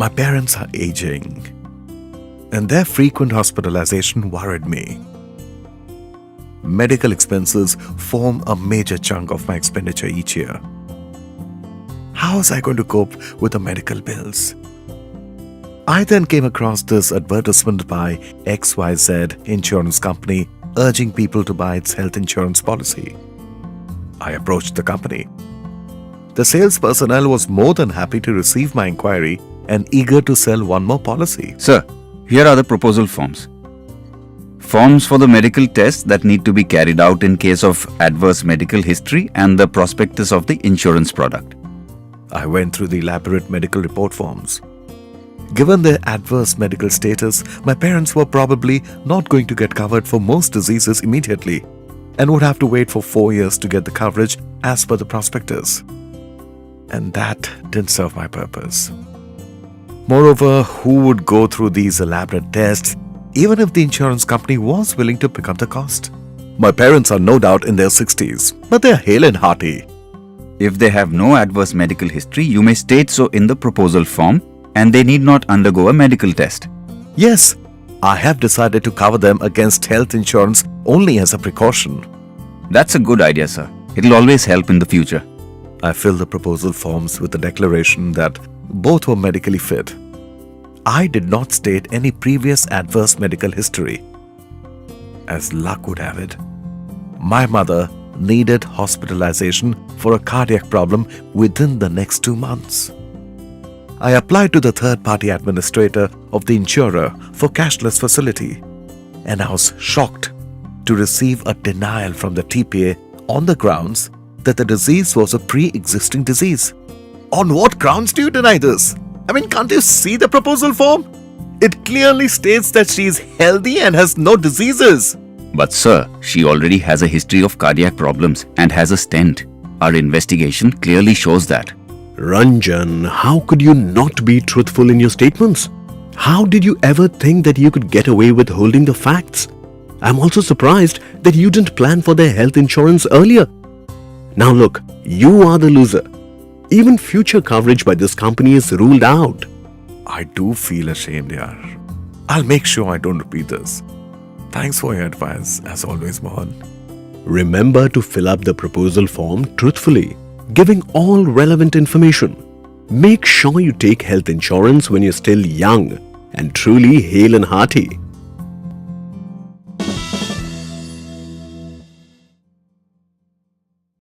My parents are aging, and their frequent hospitalization worried me. Medical expenses form a major chunk of my expenditure each year. How was I going to cope with the medical bills? I then came across this advertisement by XYZ insurance company urging people to buy its health insurance policy. I approached the company. The sales personnel was more than happy to receive my inquiry and eager to sell one more policy. Sir, here are the proposal forms. Forms for the medical tests that need to be carried out in case of adverse medical history and the prospectus of the insurance product. I went through the elaborate medical report forms. Given their adverse medical status, my parents were probably not going to get covered for most diseases immediately and would have to wait for 4 years to get the coverage as per the prospectus. And that didn't serve my purpose. Moreover, who would go through these elaborate tests even if the insurance company was willing to pick up the cost? My parents are no doubt in their 60s, but they're hale and hearty. If they have no adverse medical history, you may state so in the proposal form and they need not undergo a medical test. Yes, I have decided to cover them against health insurance only as a precaution. That's a good idea, sir. It'll always help in the future. I filled the proposal forms with the declaration that both were medically fit. I did not state any previous adverse medical history. As luck would have it, my mother needed hospitalization for a cardiac problem within the next 2 months. I applied to the third-party administrator of the insurer for cashless facility, and I was shocked to receive a denial from the TPA on the grounds that the disease was a pre-existing disease. On what grounds do you deny this? I mean, can't you see the proposal form? It clearly states that she is healthy and has no diseases. But sir, she already has a history of cardiac problems and has a stent. Our investigation clearly shows that. Ranjan, how could you not be truthful in your statements? How did you ever think that you could get away with holding the facts? I'm also surprised that you didn't plan for their health insurance earlier. Now look, you are the loser. Even future coverage by this company is ruled out. I do feel ashamed, yaar. I'll make sure I don't repeat this. Thanks for your advice, as always, Mohan. Remember to fill up the proposal form truthfully, giving all relevant information. Make sure you take health insurance when you're still young and truly hale and hearty.